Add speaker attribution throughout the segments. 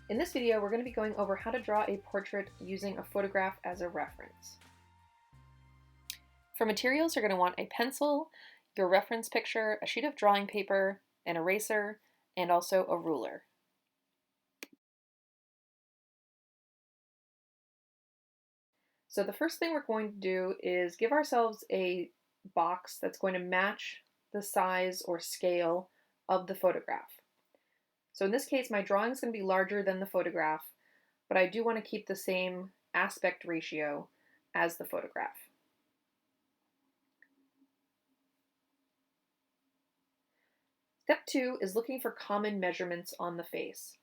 Speaker 1: In this video, we're going to be going over how to draw a portrait using a photograph as a reference. For materials, you're going to want a pencil, your reference picture, a sheet of drawing paper, an eraser, and also a ruler. So the first thing we're going to do is give ourselves a box that's going to match the size or scale of the photograph. So in this case, my drawing is going to be larger than the photograph, but I do want to keep the same aspect ratio as the photograph. Step 2 is looking for common measurements on the face.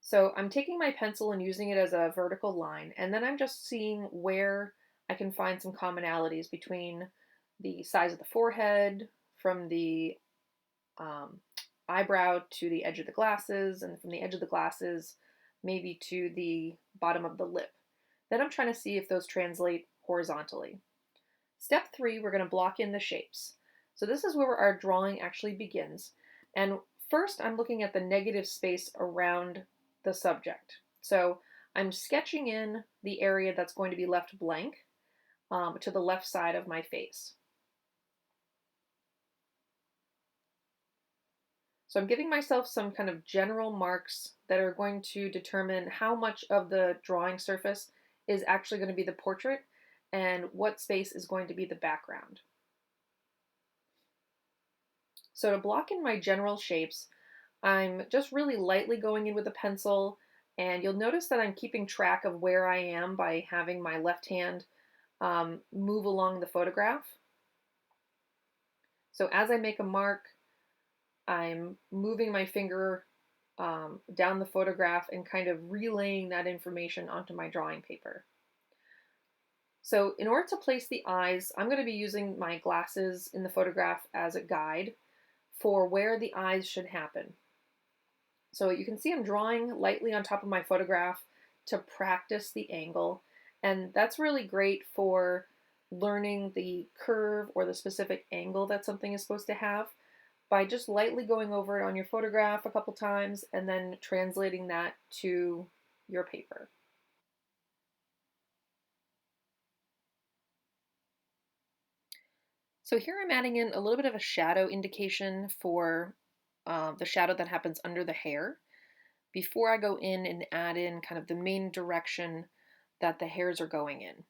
Speaker 1: So I'm taking my pencil and using it as a vertical line, and then I'm just seeing where I can find some commonalities between the size of the forehead, from the eyebrow to the edge of the glasses, and from the edge of the glasses maybe to the bottom of the lip. Then I'm trying to see if those translate horizontally. Step 3, we're going to block in the shapes. So this is where our drawing actually begins. And first I'm looking at the negative space around the subject. So I'm sketching in the area that's going to be left blank to the left side of my face. So I'm giving myself some kind of general marks that are going to determine how much of the drawing surface is actually going to be the portrait and what space is going to be the background. So to block in my general shapes, I'm just really lightly going in with a pencil, and you'll notice that I'm keeping track of where I am by having my left hand move along the photograph. So as I make a mark, I'm moving my finger down the photograph and kind of relaying that information onto my drawing paper. So in order to place the eyes, I'm going to be using my glasses in the photograph as a guide for where the eyes should happen. So you can see I'm drawing lightly on top of my photograph to practice the angle, and that's really great for learning the curve or the specific angle that something is supposed to have by just lightly going over it on your photograph a couple times and then translating that to your paper. So here I'm adding in a little bit of a shadow indication for the shadow that happens under the hair before I go in and add in kind of the main direction that the hairs are going in.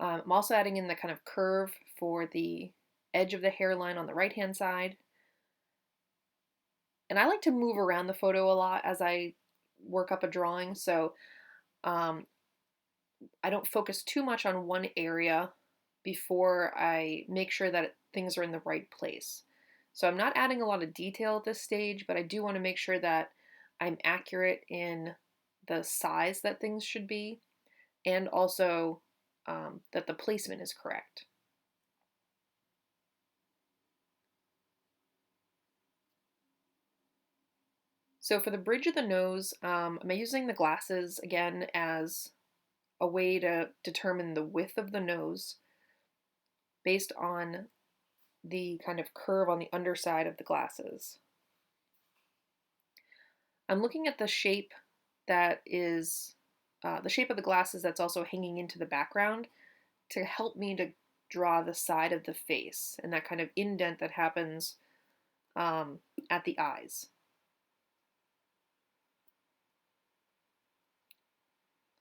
Speaker 1: I'm also adding in the kind of curve for the edge of the hairline on the right hand side. And I like to move around the photo a lot as I work up a drawing, so I don't focus too much on one area before I make sure that things are in the right place. So I'm not adding a lot of detail at this stage, but I do want to make sure that I'm accurate in the size that things should be, and also that the placement is correct. So for the bridge of the nose, I'm using the glasses again as a way to determine the width of the nose based on the kind of curve on the underside of the glasses. I'm looking at the shape that is the shape of the glasses that's also hanging into the background to help me to draw the side of the face and that kind of indent that happens at the eyes.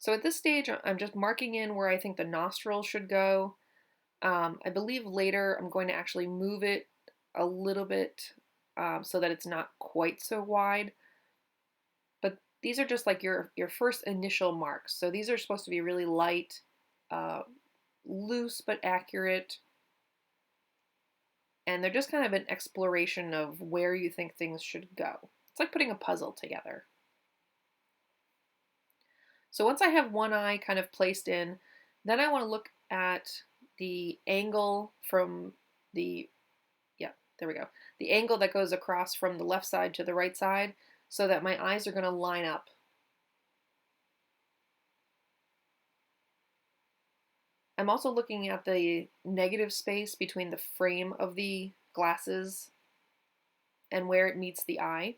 Speaker 1: So at this stage, I'm just marking in where I think the nostril should go. I believe later I'm going to actually move it a little bit so that it's not quite so wide. But these are just like your first initial marks. So these are supposed to be really light, loose but accurate. And they're just kind of an exploration of where you think things should go. It's like putting a puzzle together. So once I have one eye kind of placed in, then I want to look at the angle from the, there we go, the angle that goes across from the left side to the right side so that my eyes are going to line up. I'm also looking at the negative space between the frame of the glasses and where it meets the eye.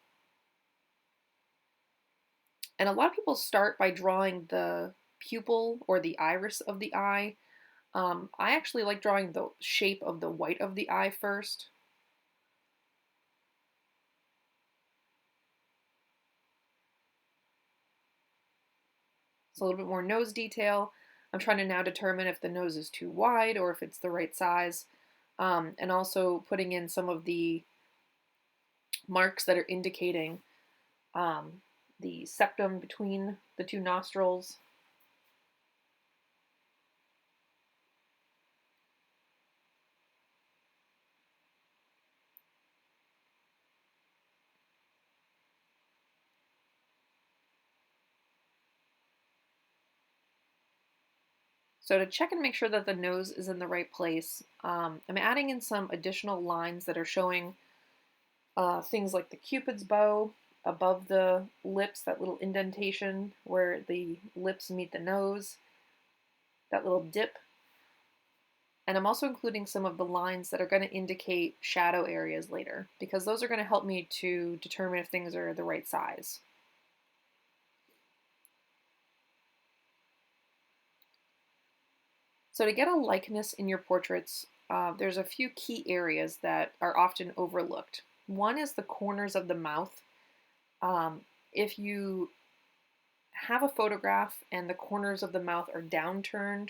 Speaker 1: And a lot of people start by drawing the pupil or the iris of the eye. I actually like drawing the shape of the white of the eye first. So a little bit more nose detail. I'm trying to now determine if the nose is too wide or if it's the right size. And also putting in some of the marks that are indicating the septum between the two nostrils. So to check and make sure that the nose is in the right place, I'm adding in some additional lines that are showing things like the Cupid's bow above the lips, that little indentation where the lips meet the nose, that little dip. And I'm also including some of the lines that are going to indicate shadow areas later, because those are going to help me to determine if things are the right size. So to get a likeness in your portraits, there's a few key areas that are often overlooked. One is the corners of the mouth. Um, if you have a photograph and the corners of the mouth are downturned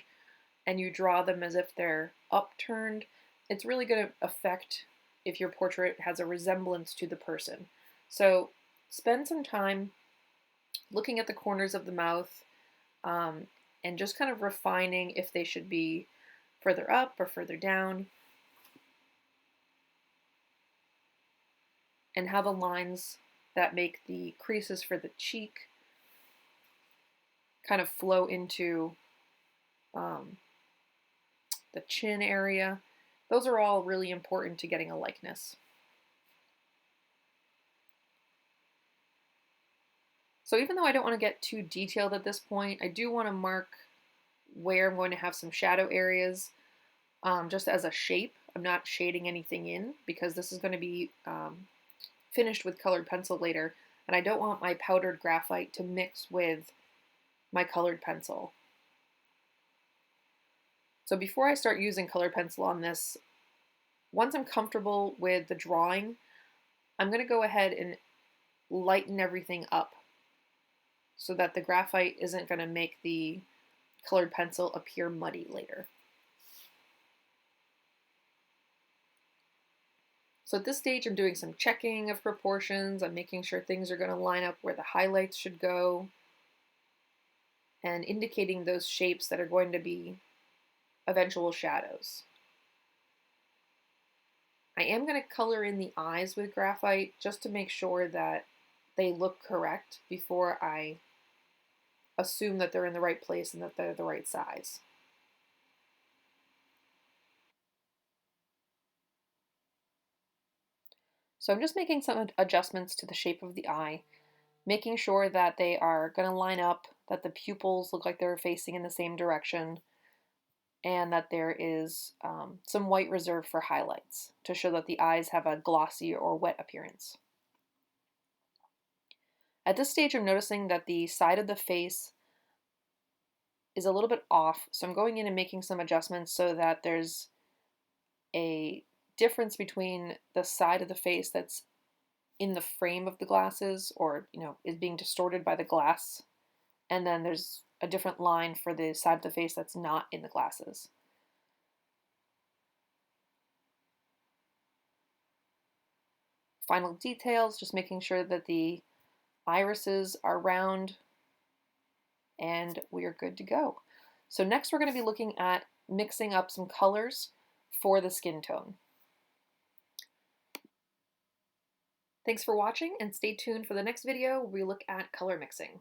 Speaker 1: and you draw them as if they're upturned, it's really going to affect if your portrait has a resemblance to the person. So spend some time looking at the corners of the mouth um, and just kind of refining if they should be further up or further down, and how the lines that make the creases for the cheek kind of flow into um, the chin area. Those are all really important to getting a likeness. So even though I don't want to get too detailed at this point, I do want to mark where I'm going to have some shadow areas just as a shape. I'm not shading anything in because this is going to be finished with colored pencil later, and I don't want my powdered graphite to mix with my colored pencil. So before I start using colored pencil on this, once I'm comfortable with the drawing, I'm going to go ahead and lighten everything up so that the graphite isn't going to make the colored pencil appear muddy later. So at this stage, I'm doing some checking of proportions. I'm making sure things are going to line up where the highlights should go and indicating those shapes that are going to be eventual shadows. I am going to color in the eyes with graphite just to make sure that they look correct before I assume that they're in the right place and that they're the right size. So I'm just making some adjustments to the shape of the eye, making sure that they are going to line up, that the pupils look like they're facing in the same direction, and that there is some white reserved for highlights to show that the eyes have a glossy or wet appearance. At this stage, I'm noticing that the side of the face is a little bit off, so I'm going in and making some adjustments so that there's a difference between the side of the face that's in the frame of the glasses, or is being distorted by the glass, and then there's a different line for the side of the face that's not in the glasses. Final details, just making sure that the irises are round, and we are good to go. So next we're going to be looking at mixing up some colors for the skin tone. Thanks for watching, and stay tuned for the next video where we look at color mixing.